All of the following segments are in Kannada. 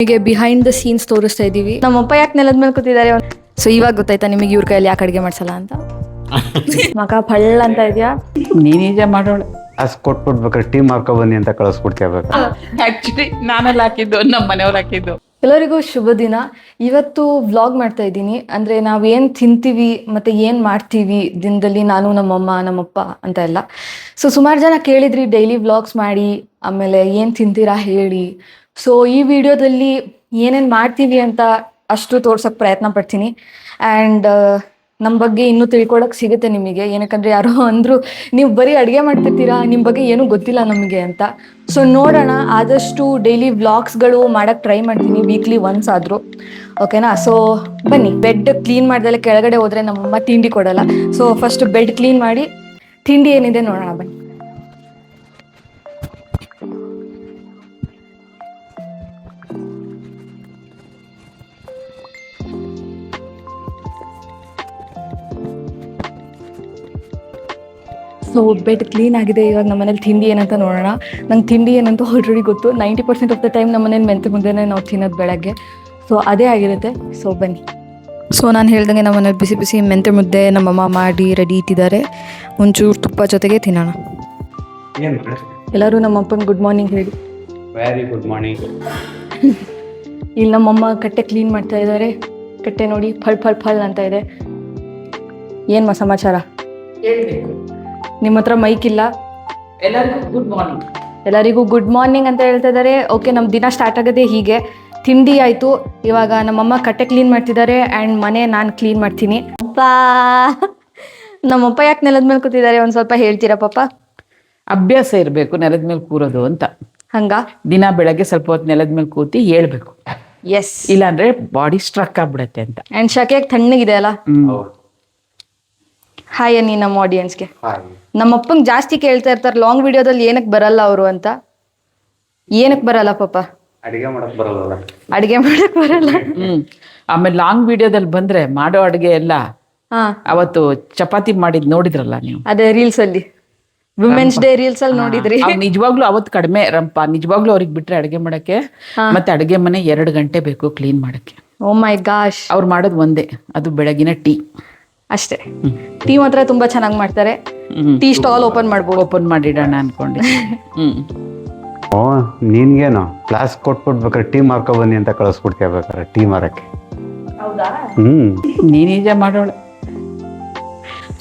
ನಿಮಗೆ ಬಿಹೈಂಡ್ ದ ಸೀನ್ಸ್ ತೋರಿಸ್ತಾ ಇದ್ದೀವಿ. ನಮ್ಮಪ್ಪ ಯಾಕೆ ನೆಲದ ಮೇಲೆ ಕೂತಿದ್ದಾರೆ. ಸೊ ಇವಾಗ ಗೊತ್ತಾಯ್ತಾ ನಿಮಗೆ ಇವ್ರ ಕೈಯಲ್ಲಿ ಯಾಕೆ ಅಡುಗೆ ಮಾಡ್ಸಲ್ಲ ಅಂತ. ಮಗ ಫಳ್ಳ ಅಂತ ಇದೆಯಾ. ನೀನೀಜ ಮಾಡೋಳು ಅಷ್ಟು ಕೊಟ್ಬಿಡ್ಬೇಕಾದ್ರೆ ಟೀಮ್ ಹಾಕೋ ಬನ್ನಿ ಅಂತ ಕಳಿಸ್ಬಿಡ್ತೇವೆ. ಆಕ್ಚುಲಿ ನಾನೆಲ್ಲ ಹಾಕಿದ್ದು ನಮ್ಮ ಮನೆಯವ್ರು ಹಾಕಿದ್ದು. ಎಲ್ಲರಿಗೂ ಶುಭ ದಿನ. ಇವತ್ತು ವ್ಲಾಗ್ ಮಾಡ್ತಾ ಇದ್ದೀನಿ. ಅಂದರೆ ನಾವೇನು ತಿಂತೀವಿ ಮತ್ತು ಏನು ಮಾಡ್ತೀವಿ ದಿನದಲ್ಲಿ, ನಾನು ನಮ್ಮಮ್ಮ ನಮ್ಮಪ್ಪ ಅಂತ ಎಲ್ಲ. ಸೊ ಸುಮಾರು ಜನ ಕೇಳಿದ್ರಿ ಡೈಲಿ ವ್ಲಾಗ್ಸ್ ಮಾಡಿ, ಆಮೇಲೆ ಏನು ತಿಂತೀರಾ ಹೇಳಿ. ಸೊ ಈ ವಿಡಿಯೋದಲ್ಲಿ ಏನೇನು ಮಾಡ್ತೀವಿ ಅಂತ ಅಷ್ಟು ತೋರ್ಸೋಕ್ಕೆ ಪ್ರಯತ್ನ ಪಡ್ತೀನಿ. ಆ್ಯಂಡ್ ನಮ್ಮ ಬಗ್ಗೆ ಇನ್ನೂ ತಿಳ್ಕೊಳಕ್ಕೆ ಸಿಗುತ್ತೆ ನಿಮಗೆ. ಏನಕ್ಕಂದರೆ ಯಾರೋ ಅಂದರು ನೀವು ಬರೀ ಅಡುಗೆ ಮಾಡ್ತಿರ್ತೀರಾ, ನಿಮ್ಮ ಬಗ್ಗೆ ಏನೂ ಗೊತ್ತಿಲ್ಲ ನಮಗೆ ಅಂತ. ಸೊ ನೋಡೋಣ, ಆದಷ್ಟು ಡೈಲಿ ವ್ಲಾಗ್ಸ್ಗಳು ಮಾಡೋಕ್ಕೆ ಟ್ರೈ ಮಾಡ್ತೀನಿ, ವೀಕ್ಲಿ ಒನ್ಸ್ ಆದರೂ. ಓಕೆನಾ? ಸೊ ಬನ್ನಿ. ಬೆಡ್ ಕ್ಲೀನ್ ಮಾಡ್ದಲ್ಲೇ ಕೆಳಗಡೆ ಹೋದರೆ ನಮ್ಮಮ್ಮ ತಿಂಡಿ ಕೊಡೋಲ್ಲ. ಸೊ ಫಸ್ಟ್ ಬೆಡ್ ಕ್ಲೀನ್ ಮಾಡಿ ತಿಂಡಿ ಏನಿದೆ ನೋಡೋಣ ಬನ್ನಿ. ಸೊ ಬೆಡ್ ಕ್ಲೀನ್ ಆಗಿದೆ. ಇವಾಗ ನಮ್ಮ ಮನೇಲಿ ತಿಂಡಿ ಏನಂತ ನೋಡೋಣ. ನಂಗೆ ತಿಂಡಿ ಏನಂತ ಆಲ್ರೆಡಿ ಗೊತ್ತು. 90% ಆಫ್ ದ ಟೈಮ್ ನಮ್ಮ ಮನೇಲಿ ಮೆಂತೆ ಮುದ್ದೆನೇ ನಾವು ತಿನ್ನೋದು ಬೆಳಗ್ಗೆ. ಸೊ ಅದೇ ಆಗಿರುತ್ತೆ. ಸೊ ಬನ್ನಿ. ಸೊ ನಾನು ಹೇಳ್ದಂಗೆ ನಮ್ಮ ಮನೇಲಿ ಬಿಸಿ ಬಿಸಿ ಮೆಂತೆ ಮುದ್ದೆ ನಮ್ಮಮ್ಮ ಮಾಡಿ ರೆಡಿ ಇಟ್ಟಿದ್ದಾರೆ. ಒಂಚೂರು ತುಪ್ಪ ಜೊತೆಗೆ ತಿನ್ನೋಣ. ಎಲ್ಲರೂ ನಮ್ಮಪ್ಪನ ಗುಡ್ ಮಾರ್ನಿಂಗ್ ಹೇಳಿ. Very good morning. ಇಲ್ಲಿ ನಮ್ಮಮ್ಮ ಕಟ್ಟೆ ಕ್ಲೀನ್ ಮಾಡ್ತಾ ಇದ್ದಾರೆ. ಕಟ್ಟೆ ನೋಡಿ ಫಳ್ ಫಳ್ ಫಳ್ ಅಂತ ಇದೆ. ಏನು ಸಮಾಚಾರ ಹೇಳ್ಬೇಕು. ನಿಮ್ಮ ಹತ್ರ ಮೈಕ್ ಇಲ್ಲ. ಎಲ್ಲರಿಗೂ ಗುಡ್ ಮಾರ್ನಿಂಗ್. ಎಲ್ಲರಿಗೂ ಗುಡ್ ಮಾರ್ನಿಂಗ್ ಅಂತ ಹೇಳ್ತಾ ಇದ್ದಾರೆ. ಓಕೆ, ನಮ್ಮ ದಿನ ಸ್ಟಾರ್ಟ್ ಆಗೋದೇ ಹೀಗೆ. ತಿಂಡಿ ಆಯಿತು. ಇವಾಗ ನಮ್ಮಮ್ಮ ಕಟ್ಟೆ ಕ್ಲೀನ್ ಮಾಡ್ತಿದ್ದಾರೆ ಆ್ಯಂಡ್ ಮನೆ ನಾನು ಕ್ಲೀನ್ ಮಾಡ್ತೀನಿ. ನಮ್ಮಪ್ಪ ಯಾಕೆ ನೆಲದ ಮೇಲೆ ಕೂತಿದ್ದಾರೆ ಒಂದು ಸ್ವಲ್ಪ ಹೇಳ್ತೀರಾ ಪಾಪ? ಅಭ್ಯಾಸ ಇರಬೇಕು ನೆಲದ ಮೇಲೆ ಕೂರೋದು ಅಂತ. ಹಂಗ ದಿನ ಬೆಳಗ್ಗೆ ಸ್ವಲ್ಪ ಹೊತ್ತು ನೆಲದ ಮೇಲೆ ಕೂತಿ ಹೇಳ್ಬೇಕು. ಎಸ್, ಇಲ್ಲಾಂದ್ರೆ ಬಾಡಿ ಸ್ಟ್ರಕ್ ಆಗ್ಬಿಡತ್ತೆ ಅಂತ. ಆ್ಯಂಡ್ ಶಕೆಯಾಗಿ ತಣ್ಣಗಿದೆ ಅಲ್ಲ. ಹಾಯ್ ಅನ್ನಿ ನಮ್ಮ ಆಡಿಯನ್ಸ್ಗೆ. ನಮ್ಮಪ್ಪಂಗೆ ಜಾಸ್ತಿ ಕೇಳ್ತಾ ಇರ್ತಾರೆ ಲಾಂಗ್ ವಿಡಿಯೋದಲ್ಲಿ ಏನಕ್ಕೆ ಬರಲ್ಲ ಅವರು ಅಂತ. ಏನಕ್ಕೆ ಬರಲ್ಲ ಪಾಪ? ಅಡಿಗೆ ಮಾಡಕ್ ಬರಲ್ಲ. ಅಡುಗೆ ಮಾಡಕ್ ಬರಲ್ಲ. ಆಮೇಲೆ ಲಾಂಗ್ ವಿಡಿಯೋದಲ್ಲಿ ಬಂದ್ರೆ ಮಾಡೋ ಅಡುಗೆ ಎಲ್ಲ. ಹಾ, ಅವತ್ತು ಚಪಾತಿ ಮಾಡಿದ್ ನೋಡಿದ್ರಲ್ಲ ನೀವು, ಅದೇ ರೀಲ್ಸ್ ಅಲ್ಲಿ, ವುಮೆನ್ಸ್ ಡೇ ರೀಲ್ಸ್ ಅಲ್ಲಿ ನೋಡಿದ್ರಿ. ನಿಜವಾಗ್ಲೂ ಅವತ್ತು ಕಡಿಮೆ ರಂಪ. ನಿಜವಾಗ್ಲೂ ಅವ್ರಿಗೆ ಬಿಟ್ರೆ ಅಡುಗೆ ಮಾಡಕ್ಕೆ ಮತ್ತೆ ಅಡುಗೆ ಮನೆ 2 ಗಂಟೆ ಬೇಕು ಕ್ಲೀನ್ ಮಾಡಕ್ಕೆ. ಓ ಮೈ ಗಾಶ್. ಅವ್ರು ಮಾಡೋದು ಒಂದೇ, ಅದು ಬೆಳಗಿನ ಟೀ ಅಷ್ಟೇ. ಟೀ ಮಾತ್ರ ತುಂಬಾ ಚೆನ್ನಾಗಿ ಮಾಡ್ತಾರೆ. ಟೀ ಸ್ಟಾಲ್ ಓಪನ್ ಮಾಡಿಡೋಣ ಅನ್ಕೊಂಡೆ. ಓ ನಿನ್ಗೇನು ಕ್ಲಾಸ್ ಕೊಟ್ಬಿಡ್ಬೇಕಾದ್ರೆ ಟೀಮ್ ಹಾಕೋ ಬನ್ನಿ ಅಂತ ಕಳಿಸ್ಬಿಡ್ತೇವೆ ಟೀ ಮಾರಕ್ಕೆ. ನೀನೀಜ ಮಾಡೋಳು.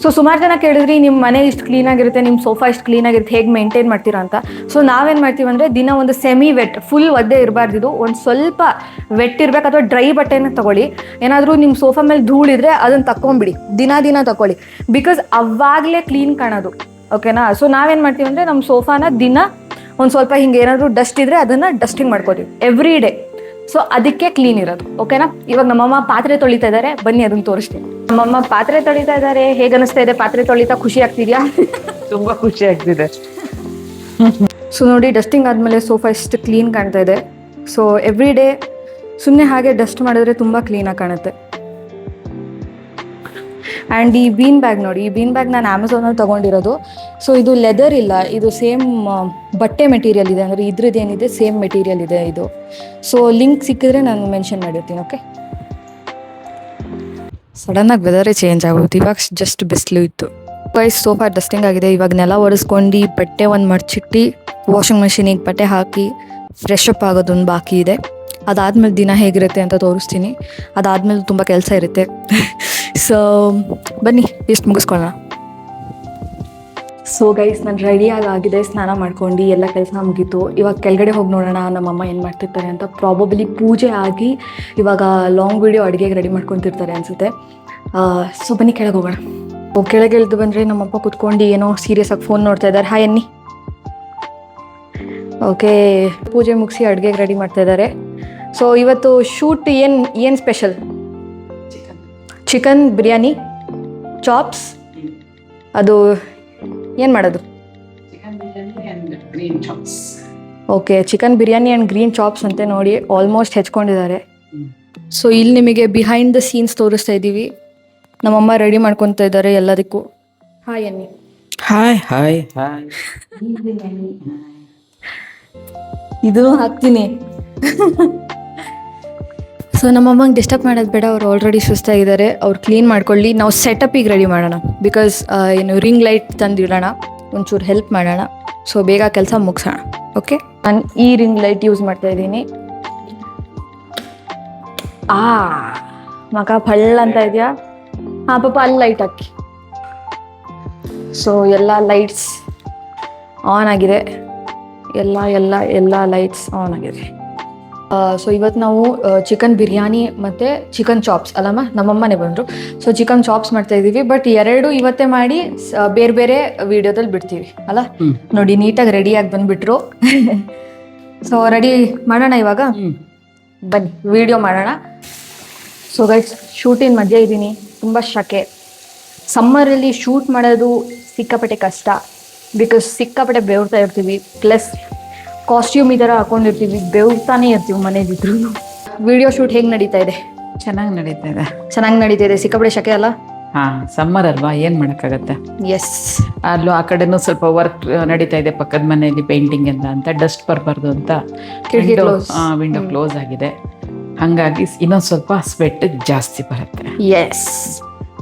ಸೊ ಸುಮಾರು ಜನ ಕೇಳಿದ್ರಿ ನಿಮ್ಮ ಮನೆ ಇಷ್ಟು ಕ್ಲೀನ್ ಆಗಿರುತ್ತೆ, ನಿಮ್ಮ ಸೋಫಾ ಇಷ್ಟು ಕ್ಲೀನ್ ಆಗಿರುತ್ತೆ, ಹೇಗೆ ಮೇಂಟೈನ್ ಮಾಡ್ತೀರಾ ಅಂತ. ಸೊ ನಾವೇನು ಮಾಡ್ತೀವಿ ಅಂದರೆ ದಿನ ಒಂದು ಸೆಮಿ ವೆಟ್, ಫುಲ್ ಒದ್ದೆ ಇರಬಾರ್ದಿದು, ಒಂದು ಸ್ವಲ್ಪ ವೆಟ್ ಇರಬೇಕು, ಅಥವಾ ಡ್ರೈ ಬಟ್ಟೆನ ತಗೊಳ್ಳಿ. ಏನಾದರೂ ನಿಮ್ಮ ಸೋಫಾ ಮೇಲೆ ಧೂಳಿದ್ರೆ ಅದನ್ನು ತಗೊಂಬಿಡಿ, ದಿನ ತಗೊಳ್ಳಿ. ಬಿಕಾಸ್ ಅವಾಗಲೇ ಕ್ಲೀನ್ ಕಾಣೋದು. ಓಕೆನಾ? ಸೊ ನಾವೇನು ಮಾಡ್ತೀವಿ ಅಂದರೆ ನಮ್ಮ ಸೋಫಾನ ದಿನ ಒಂದು ಸ್ವಲ್ಪ ಹಿಂಗೆ ಏನಾದರೂ ಡಸ್ಟ್ ಇದ್ದರೆ ಅದನ್ನು ಡಸ್ಟಿಂಗ್ ಮಾಡ್ಕೋತೀವಿ ಎವ್ರಿ ಡೇ. ಸೊ ಅದಕ್ಕೆ ಕ್ಲೀನ್ ಇರೋದು. ಓಕೆನಾ? ಇವಾಗ ನಮ್ಮಮ್ಮ ಪಾತ್ರೆ ತೊಳಿತಾ ಇದ್ದಾರೆ, ಬನ್ನಿ ಅದನ್ನು ತೋರಿಸ್ತೀನಿ. ನಮ್ಮಮ್ಮ ಪಾತ್ರೆ ತೊಳಿತಾ ಇದ್ದಾರೆ. ಹೇಗೆ ಅನಿಸ್ತಾ ಇದೆ ಪಾತ್ರೆ ತೊಳಿತಾ? ಖುಷಿ ಆಗ್ತಿದ್ಯಾ? ತುಂಬಾ ಖುಷಿ ಆಗ್ತಿದೆ. ಸೊ ನೋಡಿ, ಡಸ್ಟಿಂಗ್ ಆದಮೇಲೆ ಸೋಫಾ ಎಷ್ಟು ಕ್ಲೀನ್ ಕಾಣ್ತಾ ಇದೆ. ಸೊ ಎವ್ರಿ ಡೇ ಸುಮ್ಮನೆ ಹಾಗೆ ಡಸ್ಟ್ ಮಾಡಿದ್ರೆ ತುಂಬ ಕ್ಲೀನಾಗಿ ಕಾಣುತ್ತೆ. ಆ್ಯಂಡ್ ಈ ಬೀನ್ ಬ್ಯಾಗ್ ನೋಡಿ, ಈ ಬೀನ್ ಬ್ಯಾಗ್ ನಾನು ಅಮೆಝಾನಲ್ಲಿ ತೊಗೊಂಡಿರೋದು. ಸೊ ಇದು ಲೆದರ್ ಇಲ್ಲ, ಇದು ಸೇಮ್ ಬಟ್ಟೆ ಮೆಟೀರಿಯಲ್ ಇದೆ. ಅಂದರೆ ಇದ್ರದ್ದು ಏನಿದೆ ಸೇಮ್ ಮೆಟೀರಿಯಲ್ ಇದೆ ಇದು. ಸೊ ಲಿಂಕ್ ಸಿಕ್ಕಿದ್ರೆ ನಾನು ಮೆನ್ಷನ್ ಮಾಡಿರ್ತೀನಿ. ಓಕೆ. ಸಡನ್ನಾಗಿ ವೆದರೇ ಚೇಂಜ್ ಆಗೋದು. ಇವಾಗ ಜಸ್ಟ್ ಬಿಸಿಲು ಇತ್ತು. ಸೋಫಾ ಡಸ್ಟಿಂಗ್ ಆಗಿದೆ. ಇವಾಗ ನೆಲ ಒರೆಸ್ಕೊಂಡು ಬಟ್ಟೆ ಒಂದು ಮಡ್ಚಿಟ್ಟು ವಾಷಿಂಗ್ ಮೆಷಿನಿಗೆ ಬಟ್ಟೆ ಹಾಕಿ ಫ್ರೆಶ್ ಅಪ್ ಆಗೋದೊಂದು ಬಾಕಿ ಇದೆ. ಅದಾದಮೇಲೆ ದಿನ ಹೇಗಿರುತ್ತೆ ಅಂತ ತೋರಿಸ್ತೀನಿ. ಅದಾದಮೇಲೆ ತುಂಬ ಕೆಲಸ ಇರುತ್ತೆ. ಸೊ ಬನ್ನಿ ಇಷ್ಟು ಮುಗಿಸ್ಕೊಳ್ಳೋಣ. ಸೊ ಗೈಸ್, ನಾನು ರೆಡಿಯಾಗಿದೆ, ಸ್ನಾನ ಮಾಡ್ಕೊಂಡು ಎಲ್ಲ ಕೆಲಸ ಮುಗೀತು. ಇವಾಗ ಕೆಳಗಡೆ ಹೋಗಿ ನೋಡೋಣ ನಮ್ಮಮ್ಮ ಏನು ಮಾಡ್ತಿರ್ತಾರೆ ಅಂತ. ಪ್ರಾಬಬಲಿ ಪೂಜೆ ಆಗಿ ಇವಾಗ ಲಾಂಗ್ ವಿಡಿಯೋ ಅಡುಗೆಗೆ ರೆಡಿ ಮಾಡ್ಕೊತಿರ್ತಾರೆ ಅನಿಸುತ್ತೆ. ಸೊ ಬನ್ನಿ ಕೆಳಗೆ ಹೋಗೋಣ. ಕೆಳಗೆ ಇಳಿದು ಬಂದರೆ ನಮ್ಮಪ್ಪ ಕುತ್ಕೊಂಡು ಏನೋ ಸೀರಿಯಸ್ ಆಗಿ ಫೋನ್ ನೋಡ್ತಾ ಇದ್ದಾರೆ. ಹಾಯ್ ಅನ್ನಿ. ಓಕೆ, ಪೂಜೆ ಮುಗಿಸಿ ಅಡುಗೆಗೆ ರೆಡಿ ಮಾಡ್ತಾ ಇದ್ದಾರೆ. ಸೊ ಇವತ್ತು ಶೂಟ್ ಏನು ಸ್ಪೆಷಲ್? Chicken biryani, chops. ಅದು ಏನು ಮಾಡೋದು? Okay, chicken biryani and green chops ಅಂತೆ. ನೋಡಿ ಆಲ್ಮೋಸ್ಟ್ ಹೆಚ್ಕೊಂಡಿದ್ದಾರೆ. ಸೊ ಇಲ್ಲಿ ನಿಮಗೆ ಬಿಹೈಂಡ್ ದ ಸೀನ್ಸ್ ತೋರಿಸ್ತಾ ಇದ್ದೀವಿ. ನಮ್ಮಮ್ಮ ರೆಡಿ ಮಾಡ್ಕೊತಾ ಇದ್ದಾರೆ ಎಲ್ಲದಕ್ಕೂ. ಹಾಯ್ ಅನ್ನಿ. Hi hi hi. ಇದು ಹಾಕ್ತೀನಿ. ಸೊ ನಮ್ಮಮ್ಮಂಗೆ ಡಿಸ್ಟರ್ಬ್ ಮಾಡೋದು ಬೇಡ, ಅವ್ರು ಆಲ್ರೆಡಿ ಸುಸ್ತಾಗಿದ್ದಾರೆ, ಅವ್ರು ಕ್ಲೀನ್ ಮಾಡ್ಕೊಳ್ಳಿ. ನಾವು ಸೆಟಪಿಗೆ ರೆಡಿ ಮಾಡೋಣ. ಬಿಕಾಸ್ ಏನು ರಿಂಗ್ ಲೈಟ್ ತಂದಿಡೋಣ, ಒಂಚೂರು ಹೆಲ್ಪ್ ಮಾಡೋಣ. ಸೊ ಬೇಗ ಕೆಲಸ ಮುಗಿಸೋಣ. ಓಕೆ, ನಾನು ಈ ರಿಂಗ್ ಲೈಟ್ ಯೂಸ್ ಮಾಡ್ತಾ ಇದ್ದೀನಿ. ಮಗ ಫಳ್ಳ ಅಂತ ಇದೆಯಾ? ಹಾಂ ಪಾಪ, ಅಲ್ಲಿ ಲೈಟ್ ಹಾಕಿ. ಸೊ ಎಲ್ಲ ಲೈಟ್ಸ್ ಆನ್ ಆಗಿದೆ, ಎಲ್ಲ ಲೈಟ್ಸ್ ಆನ್ ಆಗಿದೆ. ಸೊ ಇವತ್ತು ನಾವು ಚಿಕನ್ ಬಿರಿಯಾನಿ ಮತ್ತು ಚಿಕನ್ ಚಾಪ್ಸ್ ಅಲ್ಲಮ್ಮ, ನಮ್ಮಮ್ಮನೇ ಬಂದರು. ಸೊ ಚಿಕನ್ ಚಾಪ್ಸ್ ಮಾಡ್ತಾ ಇದ್ದೀವಿ. ಬಟ್ ಎರಡು ಇವತ್ತೇ ಮಾಡಿ ಬೇರೆ ಬೇರೆ ವಿಡಿಯೋದಲ್ಲಿ ಬಿಡ್ತೀವಿ ಅಲ್ಲ. ನೋಡಿ ನೀಟಾಗಿ ರೆಡಿಯಾಗಿ ಬಂದುಬಿಟ್ರು. ಸೊ ರೆಡಿ ಮಾಡೋಣ ಇವಾಗ, ಬನ್ನಿ ವಿಡಿಯೋ ಮಾಡೋಣ. ಸೊ ಗೈಸ್, ಶೂಟಿನ ಮಧ್ಯೆ ಇದ್ದೀನಿ, ತುಂಬ ಶಕೆ. ಸಮ್ಮರಲ್ಲಿ ಶೂಟ್ ಮಾಡೋದು ಸಿಕ್ಕಾಪಟ್ಟೆ ಕಷ್ಟ. ಬಿಕಾಸ್ ಸಿಕ್ಕಾಪಟ್ಟೆ ಬೆವ್ರ್ತಾ ಇರ್ತೀವಿ, ಪ್ಲಸ್ ಕಾಸ್ಟ್ಯೂಮ್ ಈ ಥರ ಹಾಕೊಂಡಿರ್ತೀವಿ, ಬೆವ್ತಾನೆ ಇರ್ತೀವಿ ಮನೇಲಿದ್ರು. ವಿಡಿಯೋ ಶೂಟ್ ಹೇಗೆ ನಡೀತಾ ಇದೆ? ಚೆನ್ನಾಗಿ ನಡೀತಾ ಇದೆ. ಸಿಕ್ಕಾಪಟ್ಟೆ ಶಕೆ ಅಲ್ಲ? ಹಾಂ, ಸಮ್ಮರ್ ಅಲ್ವಾ, ಏನು ಮಾಡೋಕ್ಕಾಗತ್ತೆ. ಎಸ್, ಅಲ್ಲೂ ಆ ಕಡೆನೂ ಸ್ವಲ್ಪ ವರ್ಕ್ ನಡೀತಾ ಇದೆ ಪಕ್ಕದ ಮನೆಯಲ್ಲಿ, ಪೇಂಟಿಂಗ್ ಅಂತ ಡಸ್ಟ್ ಬರಬಾರ್ದು ಅಂತ ವಿಂಡೋ ಕ್ಲೋಸ್ ಆಗಿದೆ. ಹಾಗಾಗಿ ಇನ್ನೊಂದು ಸ್ವಲ್ಪ ಸ್ವೆಟ್ ಜಾಸ್ತಿ ಬರುತ್ತೆ. ಎಸ್.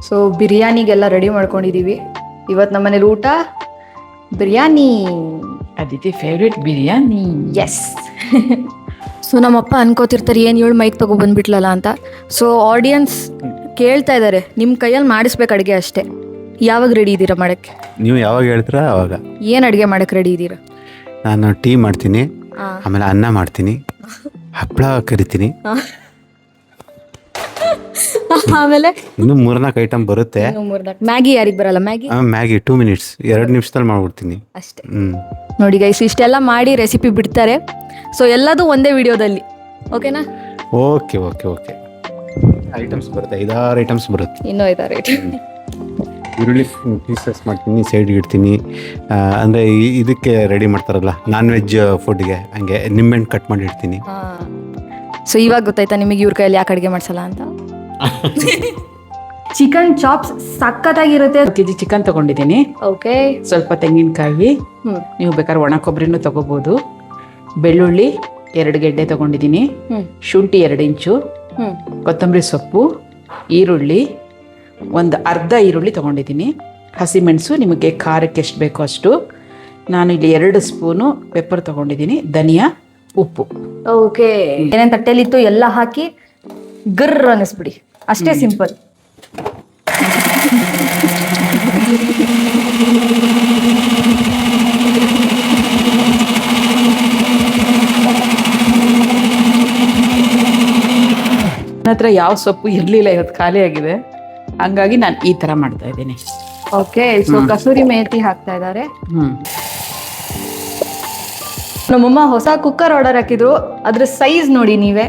ಸೊ ಬಿರಿಯಾನಿಗೆಲ್ಲ ರೆಡಿ ಮಾಡ್ಕೊಂಡಿದ್ದೀವಿ. ಇವತ್ತು ನಮ್ಮ ಮನೇಲಿ ಊಟ biryani. Aditi favourite biryani. Yes. So ನಮ್ಮಪ್ಪ ಅನ್ಕೋತಿರ್ತಾರೆ, ಏನು ಇವಳು ಮೈಕ್ ತಗೋ ಬಂದ್ಬಿಟ್ಲಲ್ಲ ಅಂತ. ಸೊ ಆಡಿಯನ್ಸ್ ಕೇಳ್ತಾ ಇದ್ದಾರೆ, ನಿಮ್ಮ ಕೈಯಲ್ಲಿ ಮಾಡಿಸ್ಬೇಕು ಅಡುಗೆ ಅಷ್ಟೇ. ಯಾವಾಗ ರೆಡಿ ಇದ್ದೀರಾ ಮಾಡೋಕ್ಕೆ? ನೀವು ಯಾವಾಗ ಹೇಳ್ತೀರಾ ಅವಾಗ. ಏನು ಅಡುಗೆ ಮಾಡೋಕ್ಕೆ ರೆಡಿ ಇದ್ದೀರಾ? ನಾನು ಟೀ ಮಾಡ್ತೀನಿ, ಆಮೇಲೆ ಅನ್ನ ಮಾಡ್ತೀನಿ, ಹಪ್ಪಳ ಕರಿತೀನಿ, ಆಮೇಲೆ ಇನ್ನು 3-4 ಐಟಮ್ ಬರುತ್ತೆ. ಮ್ಯಾಗಿ ಯಾರಿಗೆ ಬರಲ್ಲ? ಮ್ಯಾಗಿ 2 ಮಿನಿಟ್ಸ್, 2 ನಿಮಿಷದಲ್ಲಿ ಮಾಡ್ಬಿಡ್ತೀನಿ ಅಷ್ಟೇ. ನೋಡಿ ಗೈಸ್, ಇಷ್ಟೆಲ್ಲ ಮಾಡಿ ರೆಸಿಪಿ ಬಿಡ್ತಾರೆ. ಸೊ ಎಲ್ಲದೂ ಒಂದೇ ವಿಡಿಯೋದಲ್ಲಿ, ಓಕೆನಾ? ಓಕೆ. ಐಟಮ್ಸ್ ಬರುತ್ತೆ, 5-6 ಐಟಮ್ಸ್ ಬರುತ್ತೆ. ಇನ್ನೂ 5-6 ಐಟಮ್. ಈರುಳ್ಳಿ ಪೀಸಸ್ ಮಾಡ್ತೀನಿ, ಸೈಡ್ಗೆ ಇಡ್ತೀನಿ. ಅಂದರೆ ಇದಕ್ಕೆ ರೆಡಿ ಮಾಡ್ತಾರಲ್ಲ ನಾನ್ ವೆಜ್ ಫುಡ್ಗೆ, ಹಂಗೆ ನಿಂಬೆಹಣ್ಣು ಕಟ್ ಮಾಡಿ ಇಡ್ತೀನಿ. ಸೊ ಇವಾಗ ಗೊತ್ತಾಯ್ತಾ ನಿಮಗೆ ಇವ್ರ ಕೈಯಲ್ಲಿ ಯಾಕೆ ಅಡುಗೆ ಮಾಡಿಸಲ್ಲ ಅಂತ? ಚಿಕನ್ ಚಾಪ್ಸ್ ಸಖತ್ತಾಗಿರುತ್ತೆ. 1 kg ಚಿಕನ್ ತಗೊಂಡಿದ್ದೀನಿ. ಓಕೆ. ಸ್ವಲ್ಪ ತೆಂಗಿನಕಾಯಿ, ನೀವು ಬೇಕಾದ್ರೆ ಒಣ ಕೊಬ್ಬರಿನೂ ತಗೋಬೋದು. ಬೆಳ್ಳುಳ್ಳಿ 2 ಗೆಡ್ಡೆ ತಗೊಂಡಿದ್ದೀನಿ. ಶುಂಠಿ 2 ಇಂಚು, ಕೊತ್ತಂಬರಿ ಸೊಪ್ಪು, ಈರುಳ್ಳಿ ಒಂದು ಅರ್ಧ ಈರುಳ್ಳಿ ತಗೊಂಡಿದ್ದೀನಿ. ಹಸಿಮೆಣಸು ನಿಮಗೆ ಖಾರಕ್ಕೆ ಎಷ್ಟು ಬೇಕೋ ಅಷ್ಟು. ನಾನು ಇಲ್ಲಿ 2 ಸ್ಪೂನು ಪೆಪ್ಪರ್ ತಗೊಂಡಿದ್ದೀನಿ. ಧನಿಯಾ, ಉಪ್ಪು. ಓಕೆ. ಏನೇನು ತಟ್ಟೆಲಿತ್ತು ಎಲ್ಲ ಹಾಕಿ ಗರ್ರ ಅನ್ನಿಸ್ಬಿಡಿ, ಅಷ್ಟೇ ಸಿಂಪಲ್. ನನ್ನ ಹತ್ರ ಯಾವ ಸೊಪ್ಪು ಇರಲಿಲ್ಲ, ಇವತ್ತು ಖಾಲಿ ಆಗಿದೆ. ಹಂಗಾಗಿ ನಾನು ಈ ಥರ ಮಾಡ್ತಾ ಇದ್ದೀನಿ. ಓಕೆ. ಸೊ ಕಸೂರಿ ಮೇಥಿ ಹಾಕ್ತಾ ಇದ್ದಾರೆ. ನಮ್ಮಮ್ಮ ಹೊಸ ಕುಕ್ಕರ್ ಆರ್ಡರ್ ಹಾಕಿದ್ರು, ಅದ್ರ ಸೈಜ್ ನೋಡಿ ನೀವೇ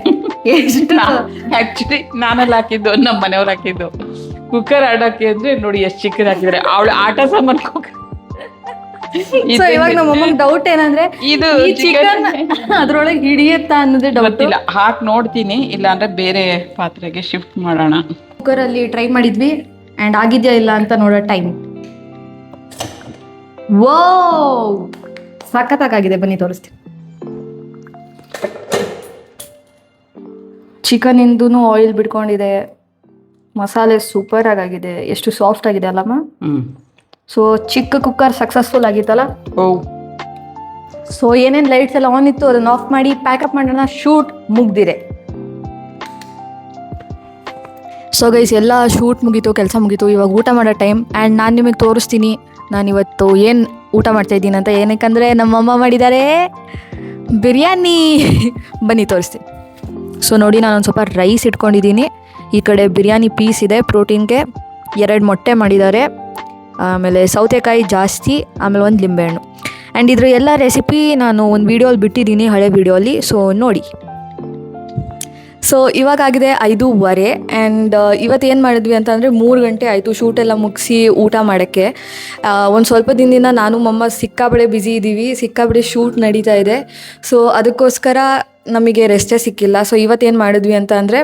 ಎಷ್ಟು. ಆಕ್ಚುಲಿ ನಾನಲ್ಲಿ ಹಾಕಿದ್ದು, ನಮ್ಮ ಮನೆಯವ್ರು ಹಾಕಿದ್ದು. ಕುಕ್ಕರ್ ಆಡಕ್ಕೆ ಅಂದ್ರೆ ನೋಡಿ ಎಷ್ಟು ಚಿಕ್ಕದ ಹಾಕಿದ್ರೆ. ಅವಳು ಆಟ ಸಾಮಾನು ಕುಕ್ಕರ್. ಸೊ ಇವಾಗ ನಮ್ಮಮ್ಮಂಗೆ ಡೌಟ್ ಏನಂದ್ರೆ, ಇದು ಚಿಕನ್ ಅದ್ರೊಳಗೆ ಹಿಡಿಯುತ್ತಾ ಅನ್ನೋದೇ ಡೌಟ್. ಇಲ್ಲ, ಹಾಕಿ ನೋಡ್ತೀನಿ, ಇಲ್ಲ ಅಂದ್ರೆ ಬೇರೆ ಪಾತ್ರೆಗೆ ಶಿಫ್ಟ್ ಮಾಡೋಣ. ಕುಕ್ಕರ್ ಅಲ್ಲಿ ಟ್ರೈ ಮಾಡಿದ್ವಿ ಅಂಡ್ ಆಗಿದ್ಯಾ ಇಲ್ಲ ಅಂತ ನೋಡೋ ಟೈಮ್. ವಾವ್, ಸಖತ್ತಾಗಿದೆ. ಬನ್ನಿ ತೋರಿಸ್ತೀನಿ. ಚಿಕನ್ ಇಂದೂ ಆಯಿಲ್ ಬಿಡ್ಕೊಂಡಿದೆ, ಮಸಾಲೆ ಸೂಪರ್ ಆಗಿದೆ, ಎಷ್ಟು ಸಾಫ್ಟ್ ಆಗಿದೆ ಅಲ್ಲಮ್ಮ. ಸೊ ಚಿಕ್ಕ ಕುಕ್ಕರ್ ಸಕ್ಸಸ್ಫುಲ್ ಆಗಿತ್ತಲ್ಲ. ಸೊ ಏನೇನು ಲೈಟ್ಸ್ ಎಲ್ಲ ಆನ್ ಇತ್ತು ಅದನ್ನ ಆಫ್ ಮಾಡಿ ಪ್ಯಾಕಪ್ ಮಾಡೋಣ. ಶೂಟ್ ಮುಗ್ದಿದೆ. ಸೊ ಗೈಸ್, ಎಲ್ಲ ಶೂಟ್ ಮುಗೀತು, ಕೆಲಸ ಮುಗೀತು. ಇವಾಗ ಊಟ ಮಾಡೋ ಟೈಮ್. ಆ್ಯಂಡ್ ನಾನು ನಿಮಗೆ ತೋರಿಸ್ತೀನಿ ನಾನಿವತ್ತು ಏನು ಊಟ ಮಾಡ್ತಾಯಿದ್ದೀನಿ ಅಂತ. ಏನಕ್ಕಂದರೆ ನಮ್ಮಮ್ಮ ಮಾಡಿದ್ದಾರೆ ಬಿರಿಯಾನಿ. ಬನ್ನಿ ತೋರಿಸ್ತೀನಿ. ಸೊ ನೋಡಿ, ನಾನೊಂದು ಸ್ವಲ್ಪ ರೈಸ್ ಇಟ್ಕೊಂಡಿದ್ದೀನಿ. ಈ ಕಡೆ ಬಿರಿಯಾನಿ ಪೀಸ್ ಇದೆ ಪ್ರೋಟೀನ್ಗೆ. 2 ಮೊಟ್ಟೆ ಮಾಡಿದ್ದಾರೆ, ಆಮೇಲೆ ಸೌತೆಕಾಯಿ ಜಾಸ್ತಿ, ಆಮೇಲೆ 1 ಲಿಂಬೆಹಣ್ಣು. ಆ್ಯಂಡ್ ಇದ್ರ ಎಲ್ಲ ರೆಸಿಪಿ ನಾನು ಒಂದು ವೀಡಿಯೋಲಿ ಬಿಟ್ಟಿದ್ದೀನಿ, ಹಳೆ ವೀಡಿಯೋಲಿ. ಸೊ ನೋಡಿ. ಸೊ ಇವಾಗಾಗಿದೆ 5:15 ಆ್ಯಂಡ್ ಇವತ್ತೇನು ಮಾಡಿದ್ವಿ ಅಂತಂದರೆ 3 ಗಂಟೆ ಆಯಿತು ಶೂಟೆಲ್ಲ ಮುಗಿಸಿ ಊಟ ಮಾಡೋಕ್ಕೆ. ಒಂದು ಸ್ವಲ್ಪ ದಿನದಿಂದ ನಾನು ಮಮ್ಮ ಸಿಕ್ಕಾಬಡೆ ಬ್ಯುಸಿ ಇದ್ದೀವಿ, ಸಿಕ್ಕಾಬಡೆ ಶೂಟ್ ನಡೀತಾ ಇದೆ. ಸೊ ಅದಕ್ಕೋಸ್ಕರ ನಮಗೆ ರೆಸ್ಟೇ ಸಿಕ್ಕಿಲ್ಲ. ಸೊ ಇವತ್ತೇನು ಮಾಡಿದ್ವಿ ಅಂತ ಅಂದರೆ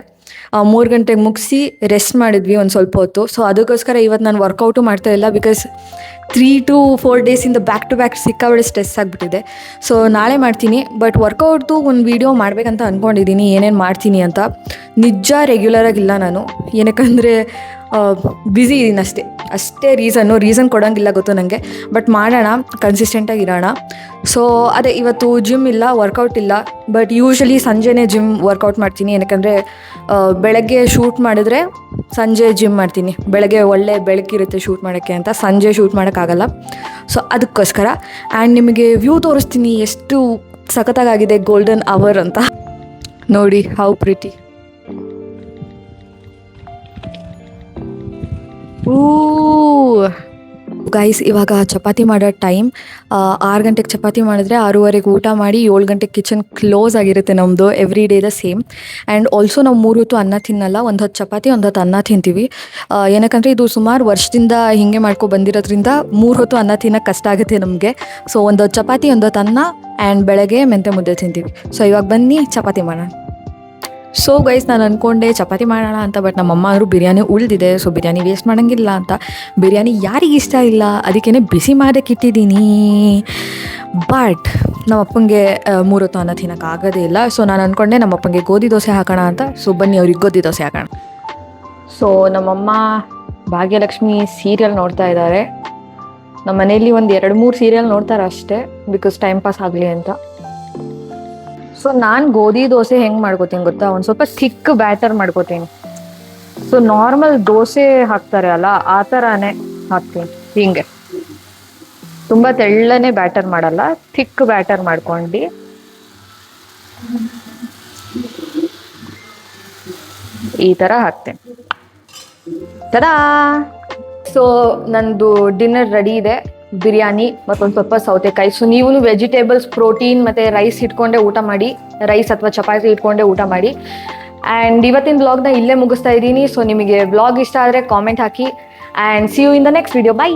3 ಗಂಟೆಗೆ ಮುಗಿಸಿ ರೆಸ್ಟ್ ಮಾಡಿದ್ವಿ ಒಂದು ಸ್ವಲ್ಪ ಹೊತ್ತು. ಸೊ ಅದಕ್ಕೋಸ್ಕರ ಇವತ್ತು ನಾನು ವರ್ಕೌಟು ಮಾಡ್ತಾ ಇಲ್ಲ, ಬಿಕಾಸ್ 3 to 4 ಡೇಸಿಂದ ಬ್ಯಾಕ್ ಟು ಬ್ಯಾಕ್ ಸಿಕ್ಕಾಬಳೆ ಸ್ಟ್ರೆಸ್ ಆಗಿಬಿಟ್ಟಿದೆ. ಸೊ ನಾಳೆ ಮಾಡ್ತೀನಿ. ಬಟ್ ವರ್ಕೌಟ್ದು ಒಂದು ವೀಡಿಯೋ ಮಾಡಬೇಕಂತ ಅಂದ್ಕೊಂಡಿದ್ದೀನಿ, ಏನೇನು ಮಾಡ್ತೀನಿ ಅಂತ. ನಿಜ ರೆಗ್ಯುಲರಾಗಿಲ್ಲ ನಾನು, ಏನಕ್ಕಂದರೆ ಬ್ಯುಸಿ ಇದ್ದೀನಿ ಅಷ್ಟೇ ರೀಸನ್ ಕೊಡೋಂಗಿಲ್ಲ ಗೊತ್ತು ನನಗೆ. ಬಟ್ ಮಾಡೋಣ, ಕನ್ಸಿಸ್ಟೆಂಟಾಗಿ ಇರೋಣ. ಸೊ ಅದೇ ಇವತ್ತು ಜಿಮ್ ಇಲ್ಲ, ವರ್ಕೌಟ್ ಇಲ್ಲ. ಬಟ್ ಯೂಶ್ವಲಿ ಸಂಜೆನೇ ಜಿಮ್ ವರ್ಕೌಟ್ ಮಾಡ್ತೀನಿ, ಏನಕ್ಕಂದರೆ ಬೆಳಗ್ಗೆ ಶೂಟ್ ಮಾಡಿದ್ರೆ ಸಂಜೆ ಜಿಮ್ ಮಾಡ್ತೀನಿ. ಬೆಳಗ್ಗೆ ಒಳ್ಳೆ ಬೆಳಕಿರುತ್ತೆ ಶೂಟ್ ಮಾಡೋಕ್ಕೆ ಅಂತ, ಸಂಜೆ ಶೂಟ್ ಮಾಡೋಕ್ಕಾಗಲ್ಲ. ಸೊ ಅದಕ್ಕೋಸ್ಕರ. ಆ್ಯಂಡ್ ನಿಮಗೆ ವ್ಯೂ ತೋರಿಸ್ತೀನಿ ಎಷ್ಟು ಸಖತ್ತಾಗಿದೆ ಗೋಲ್ಡನ್ ಅವರ್ ಅಂತ. ನೋಡಿ ಹೌ ಪ್ರಿಟಿ. ಗೈಸ್, ಇವಾಗ ಚಪಾತಿ ಮಾಡೋ ಟೈಮ್. 6 ಗಂಟೆಗೆ ಚಪಾತಿ ಮಾಡಿದ್ರೆ 6:15 ಊಟ ಮಾಡಿ 7 ಗಂಟೆಗೆ ಕಿಚನ್ ಕ್ಲೋಸ್ ಆಗಿರುತ್ತೆ ನಮ್ಮದು. Every day the same. And also ನಾವು 3 ಹೊತ್ತು ಅನ್ನ ತಿನ್ನಲ್ಲ, 1 ಹೊತ್ತು ಚಪಾತಿ 1 ಹೊತ್ತು ಅನ್ನ ತಿಂತೀವಿ. ಏನಕ್ಕಂದರೆ ಇದು ಸುಮಾರು ವರ್ಷದಿಂದ ಹೀಗೆ ಮಾಡ್ಕೊ ಬಂದಿರೋದ್ರಿಂದ 3 ಹೊತ್ತು ಅನ್ನ ತಿನ್ನೋಕ್ಕೆ ಕಷ್ಟ ಆಗುತ್ತೆ ನಮಗೆ. ಸೊ 1 ಹೊತ್ತು ಚಪಾತಿ 1 ಹೊತ್ತು ಅನ್ನ ಆ್ಯಂಡ್ ಬೆಳಗ್ಗೆ ಮೆಂತೆ ಮುದ್ದೆ ತಿಂತೀವಿ. ಸೊ ಇವಾಗ ಬನ್ನಿ ಚಪಾತಿ ಮಾಡೋಣ. ಸೊ ಗೈಸ್, ನಾನು ಅಂದ್ಕೊಂಡೆ ಚಪಾತಿ ಮಾಡೋಣ ಅಂತ, ಬಟ್ ನಮ್ಮಮ್ಮ ಅವರು ಬಿರಿಯಾನಿ ಉಳಿದಿದೆ, ಸೊ ಬಿರಿಯಾನಿ ವೇಸ್ಟ್ ಮಾಡೋಂಗಿಲ್ಲ ಅಂತ. ಬಿರಿಯಾನಿ ಯಾರಿಗೆ ಇಷ್ಟ ಇಲ್ಲ, ಅದಕ್ಕೇ ಬಿಸಿ ಮಾಡೋಕ್ಕೆ ಇಟ್ಟಿದ್ದೀನಿ. ಬಟ್ ನಮ್ಮಪ್ಪಂಗೆ 3 ಹೊತ್ತು ಅನ್ನ ತಿನ್ನೋಕ್ಕಾಗೋದೇ ಇಲ್ಲ. ಸೊ ನಾನು ಅಂದ್ಕೊಂಡೆ ನಮ್ಮಪ್ಪಂಗೆ ಗೋಧಿ ದೋಸೆ ಹಾಕೋಣ ಅಂತ. ಸೊ ಬನ್ನಿ ಅವ್ರಿಗೆ ಗೋಧಿ ದೋಸೆ ಹಾಕೋಣ. ಸೊ ನಮ್ಮಮ್ಮ ಭಾಗ್ಯಲಕ್ಷ್ಮಿ ಸೀರಿಯಲ್ ನೋಡ್ತಾ ಇದ್ದಾರೆ. ನಮ್ಮ ಮನೆಯಲ್ಲಿ ಒಂದು 2-3 ಸೀರಿಯಲ್ ನೋಡ್ತಾರೆ ಅಷ್ಟೇ, ಬಿಕಾಸ್ ಟೈಮ್ ಪಾಸ್ ಆಗಲಿ ಅಂತ. ಸೊ ನಾನು ಗೋಧಿ ದೋಸೆ ಹೆಂಗೆ ಮಾಡ್ಕೋತೀನಿ ಗೊತ್ತಾ, ಒಂದು ಸ್ವಲ್ಪ ಥಿಕ್ ಬ್ಯಾಟರ್ ಮಾಡ್ಕೋತೀನಿ. ಸೊ ನಾರ್ಮಲ್ ದೋಸೆ ಹಾಕ್ತಾರೆ ಅಲ್ಲ, ಆ ಥರನೇ ಹಾಕ್ತೀನಿ. ಹಿಂಗೆ ತುಂಬ ತೆಳ್ಳನೆ ಬ್ಯಾಟರ್ ಮಾಡಲ್ಲ, ಥಿಕ್ ಬ್ಯಾಟರ್ ಮಾಡ್ಕೊಂಡು ಈ ಥರ ಹಾಕ್ತೇನೆ. ತದಾ! ಸೊ ನಂದು ಡಿನ್ನರ್ ರೆಡಿ ಇದೆ. ಬಿರಿಯಾನಿ ಮತ್ತೊಂದು ಸ್ವಲ್ಪ ಸೌತೆಕಾಯಿ. ಸೊ ನೀವು ವೆಜಿಟೇಬಲ್ಸ್, ಪ್ರೋಟೀನ್ ಮತ್ತು ರೈಸ್ ಇಟ್ಕೊಂಡೆ ಊಟ ಮಾಡಿ, ರೈಸ್ ಅಥವಾ ಚಪಾತಿ ಇಟ್ಕೊಂಡೆ ಊಟ ಮಾಡಿ. ಆ್ಯಂಡ್ ಇವತ್ತಿನ ವ್ಲಾಗ್ನ ಇಲ್ಲೇ ಮುಗಿಸ್ತಾ ಇದ್ದೀನಿ. ಸೊ ನಿಮಗೆ ವ್ಲಾಗ್ ಇಷ್ಟ ಆದರೆ ಕಾಮೆಂಟ್ ಹಾಕಿ. And see you in the next video. By.